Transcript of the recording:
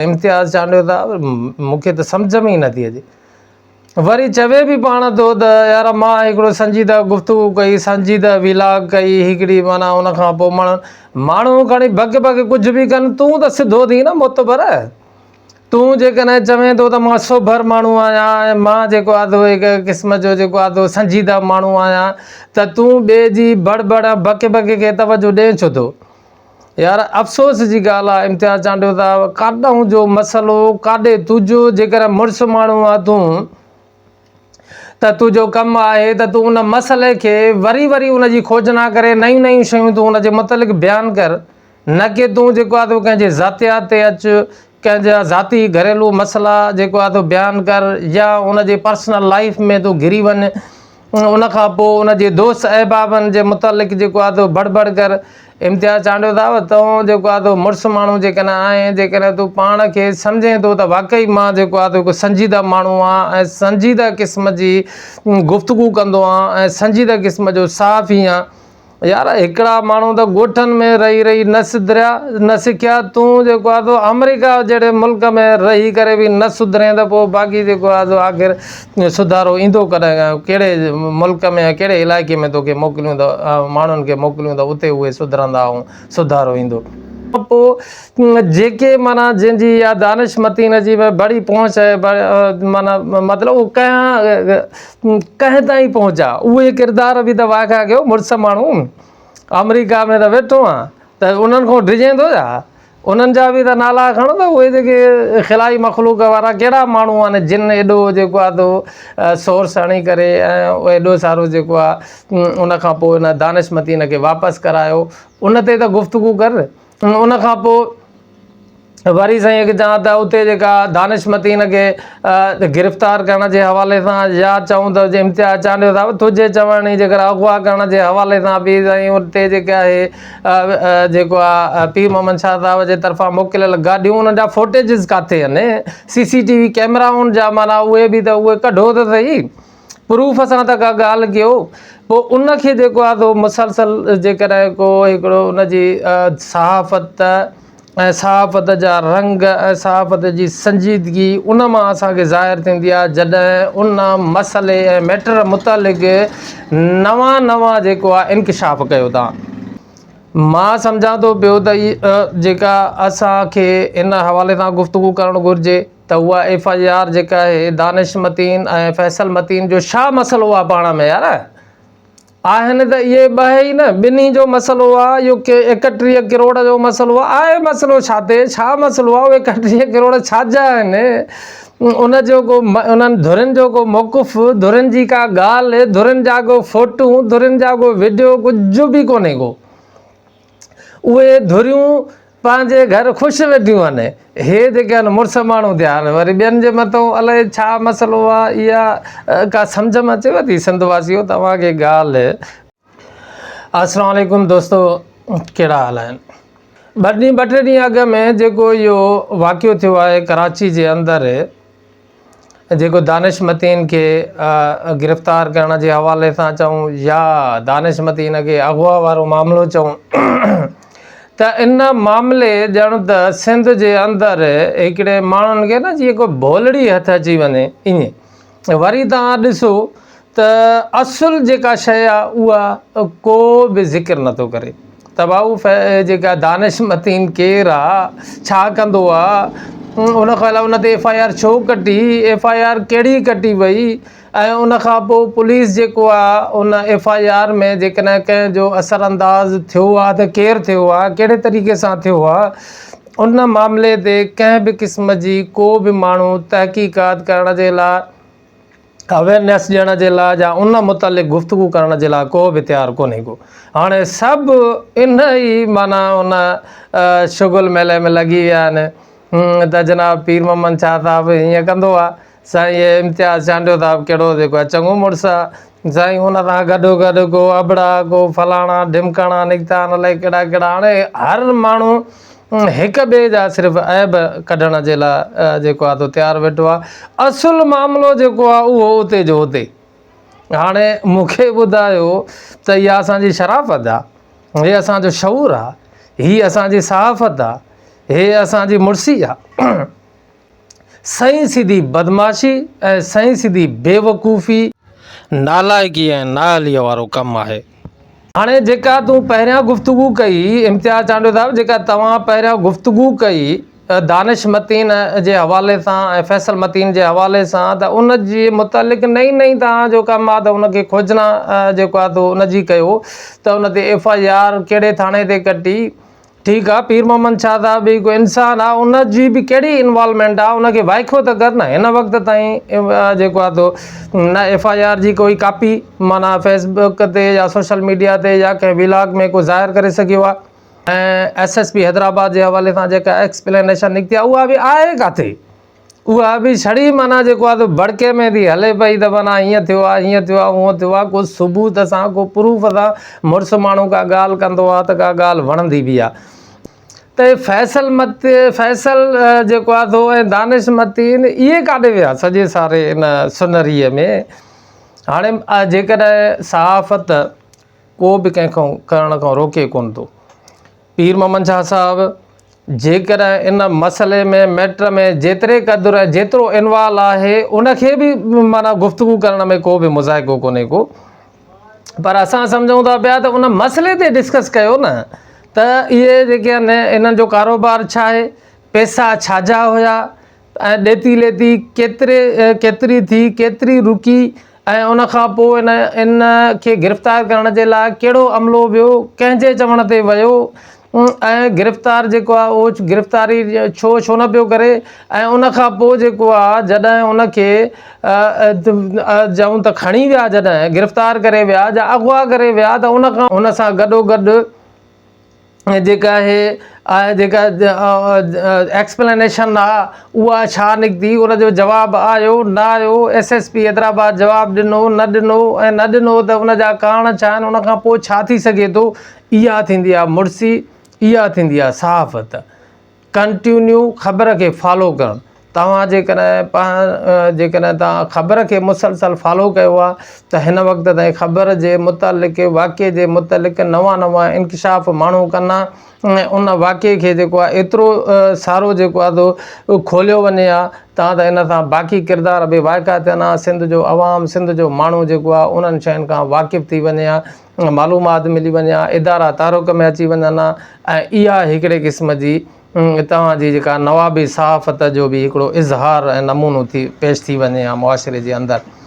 इम्तियाज़ चांडियो था मूंखे त सम्झ में ई नथी अचे। वरी चवे बि पाण थो त यार मां हिकिड़ो संजीदा गुफ़्तगू कई, संजीदा विलाग कई हिकिड़ी, माना उन खां पोइ माण्हू खणी भग भग कुझु बि कनि, तूं त सिधो थी न मोतबर। तूं जेकॾहिं चवें थो त मां सोभर माण्हू आहियां ऐं मां जेको आहे थो हिकु क़िस्म जो जेको आहे थो संजीदा माण्हू आहियां, त तूं ॿिए जी बड़बड़ बक बक खे तवजो ॾिए छो थो? यार अफ़सोस जी ॻाल्हि आहे इम्तियाज़ चांडियो था, काॾों जो मसइलो काॾे तुंहिंजो जेकर मुड़ुसु माण्हू आहे तूं, त तुंहिंजो कमु आहे त तूं उन मसइले खे वरी वरी उनजी खोजना करे नयूं नयूं शयूं तूं उनजे मुतलिक़ बयानु कर, न की तूं जेको आहे तो कंहिंजे ज़ातियात ते अचु, कंहिंजा ज़ाती घरेलू मसइला जेको आहे तो बयानु कर, या उनजे पर्सनल लाइफ में तूं घिरी वञ, उन खां पोइ उनजे दोस्त अहबाबनि जे मुतलिक़ जेको आहे तो बड़बड़ कर। इम्तियाज़ चांडियो था तूं जेको आहे तो मुड़ुसु माण्हू जेकॾहिं आहे, जेकॾहिं तूं पाण खे सम्झें थो त वाक़ई मां जेको आहे तो हिकु संजीदा माण्हू आहियां ऐं संजीदा क़िस्म जी गुफ़्तगू कंदो आहियां ऐं संजीदा क़िस्म जो साफ़ ई आहियां, यार हिकिड़ा माण्हू त ॻोठनि में रही रही न सुधरिया न सिखिया, तूं जेको आहे तो अमेरिका जहिड़े मुल्क में रही करे बि न सुधरे त पोइ बाक़ी जेको आहे तो आख़िर सुधारो ईंदो कॾहिं? कहिड़े मुल्क में कहिड़े इलाइक़े में तोखे मोकिलियूं त माण्हुनि खे मोकिलियूं त उते उहे सुधरंदा ऐं सुधारो ईंदो? पोइ जेके माना जंहिंजी या दानिशमतीन जी बड़ी पहुच आहे, माना मतिलबु उहो कंहिं ताईं पहुचा, उहे किरदार बि त वाक़ा कयो। मुड़ुसु माण्हू अमेरिका में त वेठो आहे त उन्हनि खां डिॼे थो छा? उन्हनि जा बि त नाला खणो त उहे जेके ख़िलाई मख़लूक वारा कहिड़ा माण्हू आहिनि जिन एॾो जेको आहे तो सोर्स हणी करे ऐं एॾो सारो जेको आहे उन खां पोइ उन दानिशमतीन खे वापसि करायो, उन ते त गुफ़्तगू कर। उन खां पोइ वरी साईं खे चवां त उते जेका दानिशमतीन खे गिरफ़्तार करण जे हवाले सां, या चऊं त इम्तियाज़ चांडियो था तुंहिंजे चवण ई जेकर अगवा करण जे हवाले सां बि साईं उते जेके आहे जेको आहे पीर मोहम्मद शाह साहिब जे तरफ़ां मोकिलियल गाॾियूं, उन्हनि जा फुटेजिस किथे आहिनि? CCTV कैमराउनि जा, माना उहे बि त उहे कढो त सही, प्रूफ सां त का ॻाल्हि कयो। पोइ उनखे जेको आहे तो मुसलसल जेकॾहिं को हिकिड़ो उनजी सहाफ़त ऐं सहाफ़त जा रंग ऐं सहाफ़त जी संजीदगी उन मां असांखे ज़ाहिर थींदी आहे जॾहिं उन मसइले ऐं मैटर मुतालिक़ नवां जेको आहे इंकिशाफ़ कयो था। मां सम्झां थो पियो त जेका असांखे इन हवाले सां गुफ़्तगू करणु घुरिजे त उहा FIR जेका आहे दानिशमतीन ऐं फैसल मतीन जो छा मसइलो आहे पाण में? यार आहिनि त इहे ॿ ई न, ॿिन्ही जो मसइलो आहे इहो 31 करोड़ जो मसइलो आहे मसइलो छा ते? छा मसइलो आहे? उहे 31 करोड़ छाजा आहिनि? उन जो को उन्हनि धुरियुनि जो को मौक़ुफ़, धुरियुनि जी का ॻाल्हि, धुरियुनि जा को फ़ोटू, धुरियुनि जा को वीडियो कुझु बि कोन्हे को। उहे धुरियूं पंहिंजे घर ख़ुशि वेठियूं आहिनि, हे जेके आहिनि मुड़ुसु माण्हू थिया आहिनि, वरी ॿियनि जे मथां अलाए छा मसइलो आहे? इहा का सम्झ में अचेव थी सिंधवासियो तव्हांखे ॻाल्हि? अस्सलाम वालेकुम दोस्तो, कहिड़ा हाल आहिनि? ॿ टे ॾींहं अॻु में जेको इहो वाक़ियो थियो आहे कराची जे अंदरि, जेको दानिशमतीन खे गिरफ़्तार करण जे हवाले सां चऊं या दानिशमतीन खे अगवा वारो मामिलो चऊं, त इन मामले ॼण त सिंध जे अंदरि हिकिड़े माण्हुनि खे न जीअं को भोलड़ी हथु अची वञे ईअं। वरी तव्हां ॾिसो त असुल जेका शइ आहे उहा को बि ज़िक्र नथो करे त भाऊ जेका दानिशमतीन केरु आहे, छा कंदो आहे, उन खां अलावा उन ते FIR छो कटी, FIR कहिड़ी कटी वई, ऐं उन खां पोइ पुलिस जेको आहे उन FIR में जेकॾहिं कंहिंजो असरअंदाज़ थियो आहे त केरु थियो आहे, कहिड़े तरीक़े सां थियो आहे, उन मामले ते कंहिं बि क़िस्म जी को बि माण्हू तहक़ीक़ात करण जे लाइ, अवेयरनेस ॾियण जे लाइ या उन मुतलिक़ गुफ़्तगू करण जे लाइ को बि तयारु कोन्हे को। हाणे सभु इन ई माना उन शुगुल मेले में लॻी विया आहिनि त जनाब पीर मोहम्मद शाह साहिबु हीअं कंदो आहे, साईं इम्तियाज़ चांडियो था कहिड़ो जेको आहे चङो मुड़ुसु आहे, साईं हुन सां गॾो को अबड़ा को फलाणा ढिमकाणा निकिता आहिनि अलाए कहिड़ा कहिड़ा। हाणे हर माण्हू हिक ॿिए जा सिर्फ़ु ऐब कढण जे लाइ जेको आहे तो तयारु वेठो आहे। असुलु मामिलो जेको आहे उहो उते जो उते। हाणे मूंखे ॿुधायो त इहा असांजी शराफ़त आहे, हीअ असांजो शऊर आहे, हीअ असांजी सहाफ़त आहे, हे असांजी मुड़सी आहे सही सिधी बदमाशी ऐं सही सिधी बेवकूफ़ी नालाइकी ऐं नाअहलीअ वारो कमु आहे। हाणे जेका तूं पहिरियां गुफ़्तगू कई इम्तियाज़ चांडो साहिबु, जेका तव्हां पहिरियां गुफ़्तगू कई दानिश मतीन जे हवाले सां ऐं फैसल मतीन जे हवाले सां, त उन जे मुतालिक़ नई नई तव्हांजो कमु आहे त उनखे खोजना जेको आहे त उनजी कयो त उन ते FIR कहिड़े थाणे ते कटी। ठीकु आहे, पीर मोहम्मद शाह साहिबु बि कोई इंसानु आहे, उनजी बि कहिड़ी इन्वॉल्वमेंट आहे उनखे वाइखो त कर न। हिन वक़्त ताईं जेको आहे तो न FIR जी कोई कापी माना फेसबुक ते या सोशल मीडिया ते या कंहिं व्लॉग में को ज़ाहिर करे सघियो आहे। ऐं SSP हैदराबाद जे हवाले सां जेका एक्सप्लेनेशन निकिती आहे उहा बि आहे किथे, उहा बि छड़ी माना जेको आहे त भड़के में थी हले पई त माना हीअं थियो आहे हीअं थियो आहे हूअं थियो आहे, को सबूत सां को प्रूफ सां मुड़ुसु माण्हू का ॻाल्हि कंदो आहे त का ॻाल्हि वणंदी बि आहे। त फैसल जेको आहे तो ऐं दानिश मतीन इहे काॾे विया सॼे सारे इन सुनहरीअ में। हाणे जेकॾहिं सहाफ़त को बि कंहिंखां करण खां रोके कोन थो, पीर मोहम्मद शाह साहिबु जेकॾहिं इन मसइले में मैटर में जेतिरे क़दुरु जेतिरो इन्वॉल्व आहे उनखे बि माना गुफ़्तगू करण में को बि मुज़ाइको कोन्हे को, पर असां सम्झूं था पिया त उन मसइले ते डिस्कस कयो न त इहे जेके आहिनि इन्हनि जो कारोबार छा आहे, पैसा छाजा हुया ऐं ॾेती लेती केतिरी थी केतिरी रुकी, ऐं उनखां पोइ इन खे गिरफ़्तार करण जे लाइ कहिड़ो अमलो वियो, कंहिंजे चवण ते वियो, ऐं गिरफ़्तार जेको आहे उहो गिरफ़्तारी छो न पियो करे। ऐं उनखां पोइ जेको आहे जॾहिं उनखे चऊं त खणी विया, जॾहिं गिरफ़्तार करे विया या अगवा करे विया, त उन सां गॾोगॾु जेका आहे जेका एक्सप्लेनेशन आहे उहा छा निकिती, उनजो जवाबु आयो न आयो, SSP हैदराबाद जवाबु ॾिनो न ॾिनो, ऐं न ॾिनो त उनजा कारण छा आहिनि, उनखां पोइ छा थी सघे थो। इहा थींदी आहे मुड़सी, इहा थींदी आहे सहाफ़त। कंटिन्यू ख़बर खे फॉलो करणु। तव्हां जेकॾहिं तव्हां ख़बर खे मुसलसल फॉलो कयो आहे त हिन वक़्त ताईं ख़बर जे मुतालिक़ वाक़े जे मुतालिक़ नवां इंकिशाफ़ माण्हू कंदा, ऐं उन वाक़े खे जेको आहे एतिरो सारो जेको आहे तो खोलियो वञे आहे तव्हां त इन सां बाक़ी किरदार बि वाइका थियनि हा। सिंध जो अवाम, सिंध जो माण्हू जेको आहे उन्हनि शयुनि खां वाक़िफ़ु थी वञे हा, मालूमात मिली वञे हा, इदारा तारुक में अची वञनि हा। ऐं इहा हिकिड़े क़िस्म जी तव्हांजी जेका नवाबी सहाफ़त जो बि हिकिड़ो इज़हार ऐं नमूनो पेश थी वञे हा मुआशिरे जे अंदरि।